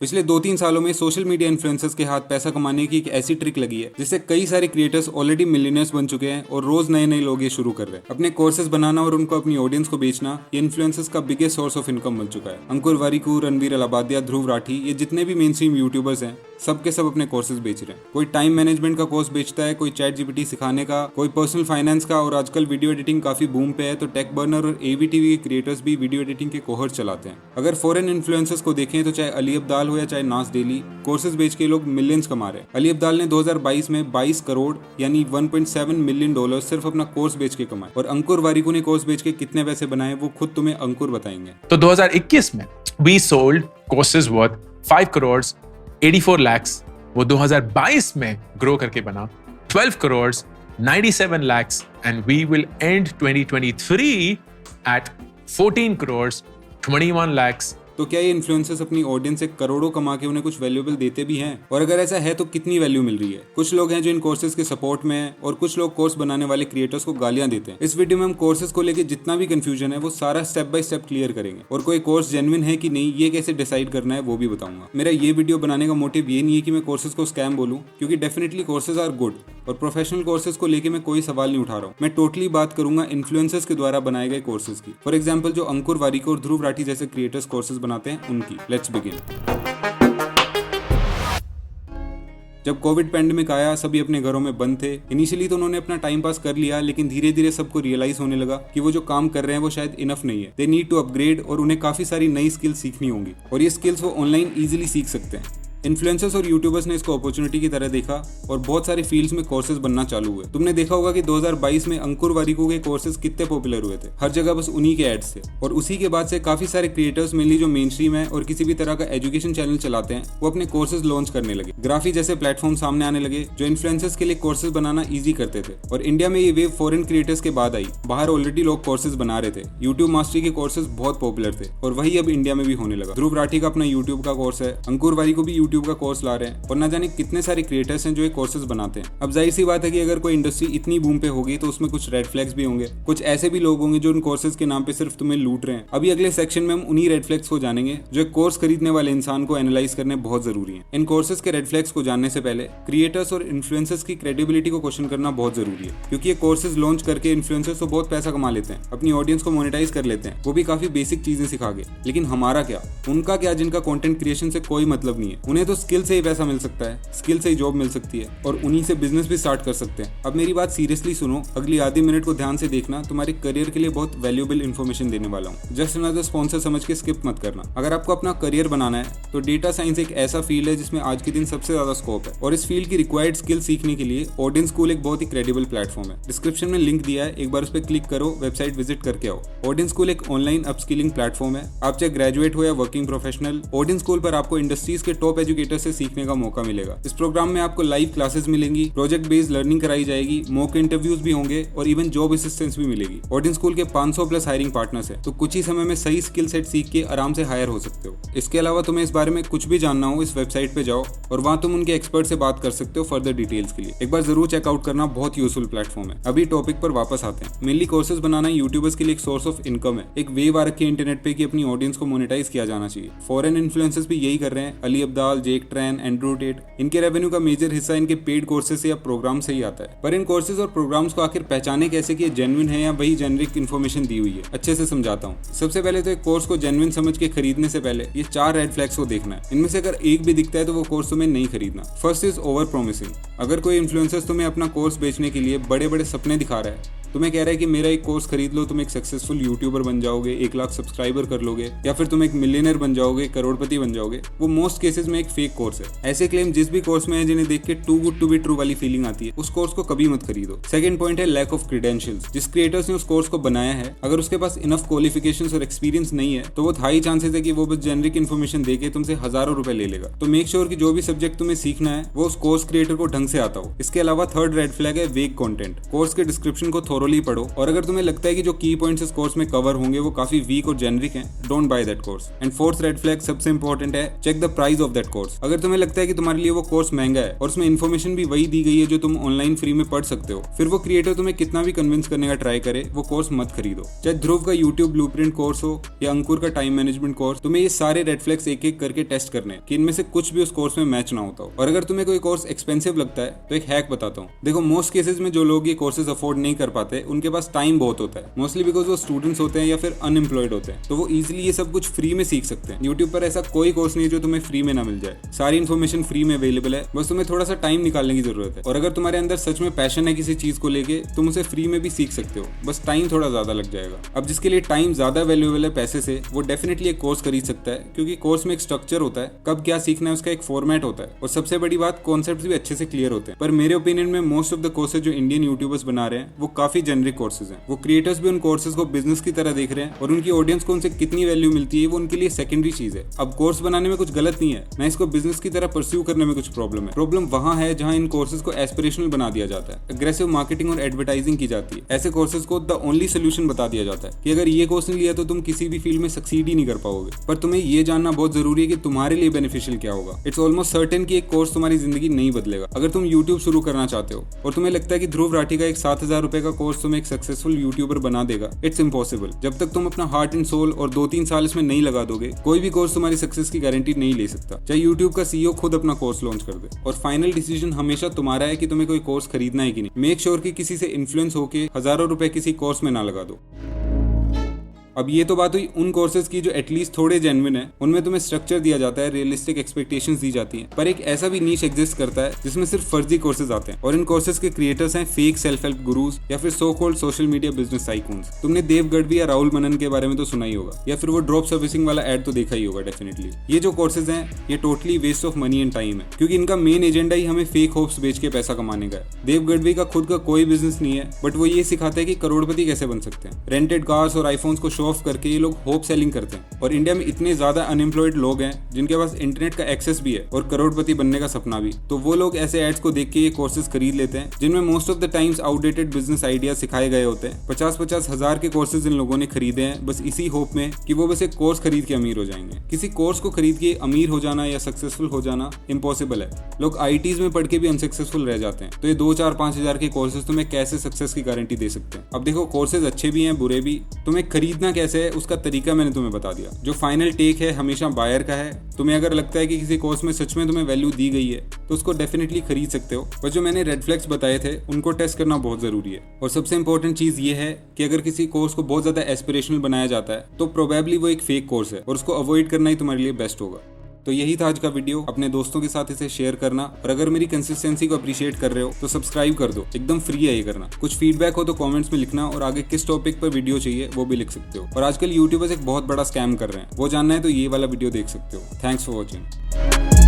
पिछले 2-3 सालों में सोशल मीडिया इन्फ्लुएंसर्स के हाथ पैसा कमाने की एक ऐसी ट्रिक लगी है जिससे कई सारे क्रिएटर्स ऑलरेडी मिलियनर्स बन चुके हैं और रोज नए नए लोग ये शुरू कर रहे हैं। अपने कोर्सेज बनाना और उनको अपनी ऑडियंस को बेचना ये इन्फ्लुएंसर्स का बिगेस्ट सोर्स ऑफ इनकम बन चुका है। अंकुर वारिकू, रणवीर अलाहाबादिया, ध्रुव राठी, ये जितने भी मेन स्ट्रीम यूट्यूबर्स हैं सब के सब अपने कोर्सेज बेच रहे हैं। कोई टाइम मैनेजमेंट का कोर्स बेचता है, कोई चैट जीपीटी सिखाने का, कोई पर्सनल फाइनेंस का, और आजकल वीडियो एडिटिंग काफी बूम पे है तो टेक बर्नर और एवीटीवी के क्रिएटर्स भी वीडियो एडिटिंग के कोहर्स चलाते हैं। अगर फॉरेन इन्फ्लुएंसर्स को देखें तो चाहे अली अब्दाल हो या चाहे नाज डेली, कोर्सेज बेच के लोग मिलियंस कमा रहे हैं। अली अब्दाल ने 2022 में 22 करोड़ यानी $1.7 मिलियन सिर्फ अपना कोर्स बेच के कमाए, और अंकुर वारिकू ने कोर्स बेच के कितने पैसे बनाए वो खुद तुम्हें अंकुर बताएंगे। तो 2021 में we sold courses worth 5 crores 84 lakhs, वो 2022 में ग्रो करके बना 12 crores 97 lakhs, and we will end 2023 at 14 crores 21 lakhs। तो क्या ये इन्फ्लुएंसर्स अपनी ऑडियंस से करोड़ों कमा के उन्हें कुछ वैल्यूएबल देते भी हैं? और अगर ऐसा है तो कितनी वैल्यू मिल रही है? कुछ लोग हैं जो इन कोर्सेज के सपोर्ट में हैं और कुछ लोग कोर्स बनाने वाले क्रिएटर्स को गालियां देते हैं। इस वीडियो में हम कोर्सेज को लेकर जितना भी कंफ्यूजन है वो सारा स्टेप बाय स्टेप क्लियर करेंगे, और कोई कोर्स जेन्युइन है कि नहीं ये कैसे डिसाइड करना है वो भी बताऊंगा। मेरा ये वीडियो बनाने का मोटिव ये नहीं है कि मैं कोर्सेज को स्कैम बोलूं, क्योंकि डेफिनेटली कोर्सेज आर गुड और प्रोफेशनल कोर्सेज को लेके मैं कोई सवाल नहीं उठा रहा हूँ। मैं टोटली बात करूंगा इन्फ्लुएंसर्स के द्वारा बनाए गए कोर्सेज की। फॉर एग्जाम्पल जो अंकुर वारिकू और ध्रुव राठी जैसे क्रिएटर्स कोर्सेज बनाते हैं उनकी। Let's begin. जब कोविड पैंडेमिक आया सभी अपने घरों में बंद थे। इनिशियली तो उन्होंने अपना टाइम पास कर लिया, लेकिन धीरे धीरे सबको रियलाइज होने लगा कि वो जो काम कर रहे हैं वो शायद इनफ नहीं है। दे नीड टू अपग्रेड और उन्हें काफी सारी नई स्किल्स सीखनी होंगी, और ये स्किल्स वो ऑनलाइन इजीली सीख सकते हैं। इन्फ्लुएंसर्स और यूट्यूबर्स ने इसको अपॉर्चुनिटी की तरह देखा और बहुत सारे फील्ड्स में कोर्सेज बनना चालू हुए। तुमने देखा होगा कि 2022 में अंकुर वारिकू के कोर्सेज कितने पॉपुलर हुए थे, हर जगह बस उन्हीं के एड्स थे। और उसी के बाद से काफी सारे क्रिएटर्स मेनली जो मेन स्ट्रीम है और किसी भी तरह का एजुकेशन चैनल चलाते हैं वो अपने कोर्सेज लॉन्च करने लगे। ग्राफी जैसे प्लेटफॉर्म सामने आने लगे जो इन्फ्लुएंसर्स के लिए कोर्सेज बनाना ईजी करते थे। और इंडिया में ये वेव फॉरेन क्रिएटर्स के बाद आई। बाहर ऑलरेडी लोग कोर्सेज बना रहे थे। यूट्यूब मास्टरी के कोर्सेज बहुत पॉपुलर थे और वही अब इंडिया में भी होने लगा। ध्रुव राठी का अपना यूट्यूब का कोर्स है, अंकुर वारिकू भी यूट्यूब का कोर्स ला रहे हैं, और ना जाने कितने सारे क्रिएटर्स हैं जो ये कोर्सेज बनाते हैं। अब जाहिर सी बात है कि अगर कोई इंडस्ट्री इतनी बूम पे होगी तो उसमें कुछ रेड फ्लैग्स भी होंगे। कुछ ऐसे भी लोग होंगे जो उन कोर्सेज के नाम पे सिर्फ तुम्हें लूट रहे हैं। अभी अगले सेक्शन में हम उन्हीं रेड फ्लैग्स को जानेंगे जो एक कोर्स खरीदने वाले इंसान को एनालाइज करने बहुत जरूरी है। इन कोर्सेज के रेड फ्लैग्स को जानने से पहले क्रिएटर्स और इन्फ्लुएंसर्स की क्रेडिबिलिटी को क्वेश्चन करना बहुत जरूरी है, क्योंकि ये कोर्सेज लॉन्च करके इन्फ्लुएंसर्स तो बहुत पैसा कमा लेते हैं, अपनी ऑडियंस को मोनेटाइज कर लेते हैं, वो भी काफी बेसिक चीजें सिखा के। लेकिन हमारा क्या, उनका क्या, जिनका कंटेंट क्रिएशन से कोई मतलब नहीं है? उन्हें तो स्किल से ही पैसा मिल सकता है, स्किल से ही जॉब मिल सकती है, और उन्हीं से बिजनेस भी स्टार्ट कर सकते हैं। अब मेरी बात सीरियसली सुनो, अगली आधी मिनट को ध्यान से देखना, तुम्हारे करियर के लिए बहुत वैल्यूएबल इन्फॉर्मेशन देने वाला हूँ। जस्ट अनदर स्पॉन्सर समझ के स्किप मत करना। अगर आपको अपना करियर बनाना है तो डेटा साइंस एक ऐसा फील्ड है जिसमें आज के दिन सबसे ज्यादा स्कोप है, और इस फील्ड की रिक्वायर्ड स्किल सीखने के लिए ऑडियंस स्कूल एक बहुत ही क्रेडिबल प्लेटफॉर्म है। डिस्क्रिप्शन में लिंक दिया है, एक बार उस पर क्लिक करो, वेबसाइट विजिट करके आओ। ऑडियंस स्कूल एक ऑनलाइन अपस्किलिंग प्लेटफॉर्म है। आप चाहे ग्रेजुएट हो या वर्किंग प्रोफेशनल, ऑडियंस स्कूल पर आपको इंडस्ट्रीज के टॉप एजुकेटर से सीखने का मौका मिलेगा। इस प्रोग्राम में आपको लाइव क्लासेस मिलेंगी, प्रोजेक्ट बेस्ड लर्निंग कराई जाएगी, मॉक इंटरव्यूज भी होंगे और इवन जॉब असिस्टेंस भी मिलेगी। ऑडियंस स्कूल के 500 प्लस हायरिंग पार्टनर्स हैं, तो कुछ ही समय में सही स्किल सेट सीख के आराम से हायर हो सकते हो। इसके अलावा तुम्हें इस बारे में कुछ भी जानना हो, इस वेबसाइट पे जाओ और वहाँ तुम उनके एक्सपर्ट से बात कर सकते हो फर्दर डिटेल्स के लिए। एक बार जरूर चेकआउट करना, बहुत यूजफुल प्लेटफॉर्म है। अभी टॉपिक पर वापस आते हैं। मेनली कोर्सेज बनाना यूट्यूबर्स के लिए एक सोर्स ऑफ इनकम है। एक वेव आ रखी है इंटरनेट पे कि अपनी ऑडियंस को मोनेटाइज किया जाना चाहिए। फॉरेन इन्फ्लुएंसर्स भी यही कर रहे हैं। अली अब्दाल, जेक ट्रेन, एंड्रू टेट, इनके रेवेन्यू का मेजर हिस्सा इनके पेड कोर्सेज या प्रोग्राम से ही आता है। पर इन कोर्सेज और प्रोग्राम्स को आखिर पहचाने कैसे कि ये जेन्युइन है या वही जेनरिक इन्फॉर्मेशन दी हुई है? अच्छे से समझाता हूँ। सबसे पहले तो एक कोर्स को जेन्युइन समझ के खरीदने से पहले ये 4 रेड फ्लैग्स को देखना है। इनमें से अगर एक भी दिखता है तो वो कोर्स तुम्हें नहीं खरीदना। First is over promising. अगर कोई इन्फ्लुएंसर्स तुम्हें अपना कोर्स बेचने के लिए बड़े बड़े सपने दिखा रहा है, तुम्हें कह रहा है कि मेरा एक कोर्स खरीद लो, तुम एक सक्सेसफुल यूट्यूबर बन जाओगे, 1 लाख सब्सक्राइबर कर लोगे, या फिर तुम एक मिलियनर बन जाओगे, करोड़पति बन जाओगे, वो मोस्ट केसेस में एक फेक कोर्स है। ऐसे क्लेम जिस भी कोर्स में है जिन्हें देख के too good to be true वाली फीलिंग आती है, उस कोर्स को कभी मत खरीदो। सेकंड पॉइंट है लैक ऑफ क्रेडेंशियल्स। जिस क्रिएटर्स ने उस कोर्स को बनाया है, अगर उसके पास इनफ क्वालिफिकेशंस और एक्सपीरियंस नहीं है तो वो हाई चांसेस है कि वो बस जेनरिक इन्फॉर्मेशन देके तुमसे हजारों रुपए ले लेगा। तो मेक श्योर कि जो भी सब्जेक्ट तुम्हें सीखना है वो उस कोर्स क्रिएटर को ढंग से आता हो। इसके अलावा थर्ड रेड फ्लैग है वेग कंटेंट। कोर्स के डिस्क्रिप्शन को थोरोली पढ़ो, और अगर तुम्हें लगता है कि जो की पॉइंट्स इस कोर्स में कवर होंगे वो काफी वीक और जेनरिक हैं, don't buy that course. And fourth red flag सबसे इंपॉर्टेंट है, check the price of that course. अगर तुम्हें लगता है कि तुम्हारे लिए वो कोर्स महंगा है और उसमें इन्फॉर्मेशन भी वही दी गई है जो तुम ऑनलाइन फ्री में पढ़ सकते हो, फिर वो क्रिएटर तुम्हें कितना भी कन्विंस करने का ट्राई करे, वो कोर्स मत खरीदो। चाहे ध्रुव का यूट्यूब ब्लूप्रिंट कोर्स हो या अंकुर का टाइम मैनेजमेंट कोर्स, तुम्हें ये सारे रेड फ्लैग्स एक एक करके टेस्ट करने कि इनमें से कुछ भी उस कोर्स में मैच ना होता हो। और अगर तुम्हें कोई कोर्स एक्सपेंसिव लगता है तो एक हैक बताता हूँ। देखो, मोस्ट केसेस में जो लोग ये कोर्सेज अफोर्ड नहीं कर पाते, उनके पास टाइम बहुत होता है, मोस्टली बिकॉज वो स्टूडेंट्स होते हैं या फिर अनएम्प्लॉयड होते हैं, तो वो इजिली ये सब कुछ फ्री में सीख सकते हैं। यूट्यूब पर ऐसा कोई कोर्स नहीं है जो तुम्हें फ्री में ना मिल जाए, सारी इन्फॉर्मेशन फ्री में अवेलेबल है, बस तुम्हें थोड़ा सा टाइम निकालने की जरूरत है। और अगर तुम्हारे अंदर सच में पैशन है किसी चीज को लेके, तुम उसे फ्री में भी सीख सकते हो, बस टाइम थोड़ा ज्यादा लग जाएगा। अब जिसके लिए टाइम ज्यादा वैल्यूएबल है पैसे से, वो डेफिनेटली एक कोर्स खरीद सकता है, क्योंकि कोर्स में एक स्ट्रक्चर होता है, कब क्या सीखना है उसका एक फॉर्मेट होता है, और सबसे बड़ी बात, कॉन्सेप्ट भी अच्छे से क्लियर होते हैं। पर मेरे ओपिनियन में मोस्ट ऑफ द कोर्सेज जो इंडियन यूट्यूबर्स बना रहे हैं वो काफी जेनरिक कोर्सेज हैं। वो क्रिएटर्स भी उन कोर्सेज को बिजनेस की तरह देख रहे हैं, और उनकी ऑडियंस को उनसे कितनी वैल्यू मिलती है वो उनके लिए सेकेंडरी चीज है। अब कोर्स बनाने में कुछ गलत नहीं है, ना इसको बिजनेस की तरह परस्यू करने में कुछ प्रॉब्लम है। प्रॉब्लम वहां है जहां इन कोर्सेज को एस्पिरेशनल बना दिया जाता है, अग्रेसिव मार्केटिंग और एडवर्टाइजिंग की जाती है। ऐसे कोर्सेज को द ओनली सोल्यूशन बता दिया जाता है कि अगर ये कोर्स नहीं लिया तो तुम किसी भी फील्ड में सक्सीड ही नहीं कर पाओगे। पर तुम्हें ये जानना बहुत जरूरी है कि तुम्हारे लिए बेनिफिशियल क्या होगा। इट्स ऑलमोस्ट सर्टेन कि एक कोर्स तुम्हारी जिंदगी नहीं बदलेगा। अगर तुम यूट्यूब शुरू करना चाहते हो और तुम्हें लगता है कि ध्रुव राठी का एक 7,000 रुपए का कोर्स तुम्हें एक सक्सेसफुल यूट्यूबर बना देगा, इट्स इम्पॉसिबल। जब तक तुम अपना हार्ट एंड सोल और 2-3 साल इसमें नहीं लगा दोगे, कोई भी कोर्स तुम्हारी सक्सेस की गारंटी नहीं ले सकता, चाहे यूट्यूब का सीईओ खुद अपना कोर्स लॉन्च कर दे। और फाइनल डिसीजन हमेशा तुम्हारा है कि तुम्हें कोई कोर्स खरीदना है कि नहीं। मेक श्योर कि किसी से इन्फ्लुएंस होकर हजारों रुपए किसी कोर्स में ना लगा दो। अब ये तो बात हुई उन कोर्सेज की जो एटलीस्ट थोड़े जेन्युइन है, उनमें तुम्हें स्ट्रक्चर दिया जाता है, रियलिस्टिक एक्सपेक्टेशंस दी जाती हैं। पर एक ऐसा भी नीश एग्जिस्ट करता है जिसमें सिर्फ फर्जी कोर्सेज आते हैं, और इन कोर्सेज के क्रिएटर्स हैं फेक सेल्फ हेल्प गुरुज या फिर so called social media business icons. तुमने देव गढ़वी या राहुल मनन के बारे में तो सुना ही होगा, या फिर वो ड्रॉप सर्विसिंग वाला एड तो देखा ही होगा डेफिनेटली। ये जो कोर्सेज हैं ये totally waste of money and time है, क्योंकि इनका मेन एजेंडा ही हमें फेक होप्स बेच के पैसा कमाने का है। देव गढ़वी का खुद का कोई बिजनेस नहीं है, बट वो ये सिखाता है कि करोड़पति कैसे बन सकते हैं। रेंटेड कार्स और आईफोन्स को शो ऑफ करके ये लोग होप सेलिंग करते हैं। और इंडिया में इतने ज्यादा अनएम्प्लॉयड लोग हैं जिनके पास इंटरनेट का एक्सेस भी है और करोड़पति बनने का सपना भी, तो वो लोग ऐसे एड्स को देख के ये कोर्सेज खरीद लेते हैं, जिनमें most of the times outdated business idea सिखाए गए होते हैं। 50-50 हजार के कोर्सेज इन लोगों ने खरीदे हैं, बस इसी होप में कि वो बस एक कोर्स खरीद के अमीर हो जाएंगे। किसी कोर्स को खरीद के अमीर हो जाना या सक्सेसफुल हो जाना इम्पॉसिबल है। लोग आईटीज में पढ़ के भी अनसक्सेसफुल रह जाते हैं, तो ये 2-4-5 हजार के कोर्सेज तुम्हें कैसे सक्सेस की गारंटी दे सकते हैं। अब देखो, कोर्सेज अच्छे भी हैं बुरे भी, तुम्हें खरीदना कैसे है उसका तरीका मैंने तुम्हें बता दिया। जो फाइनल टेक है हमेशा बायर का है। तुम्हें अगर लगता है कि किसी कोर्स में सच में तुम्हें वैल्यू दी गई है तो उसको डेफिनेटली खरीद सकते हो, पर जो मैंने रेड फ्लैग्स बताए थे उनको टेस्ट करना बहुत जरूरी है। और सबसे इंपॉर्टेंट चीज ये है कि अगर किसी कोर्स को बहुत ज्यादा एस्पिरेशनल बनाया जाता है तो प्रोबेबली वो एक फेक कोर्स है, और उसको अवॉइड करना ही तुम्हारे लिए बेस्ट होगा। तो यही था आज का वीडियो। अपने दोस्तों के साथ इसे शेयर करना, और अगर मेरी कंसिस्टेंसी को अप्रिशिएट कर रहे हो तो सब्सक्राइब कर दो, एकदम फ्री है ये करना। कुछ फीडबैक हो तो कमेंट्स में लिखना, और आगे किस टॉपिक पर वीडियो चाहिए वो भी लिख सकते हो। और आजकल यूट्यूबर्स एक बहुत बड़ा स्कैम कर रहे हैं, वो जानना है तो ये वाला वीडियो देख सकते हो। Thanks for watching.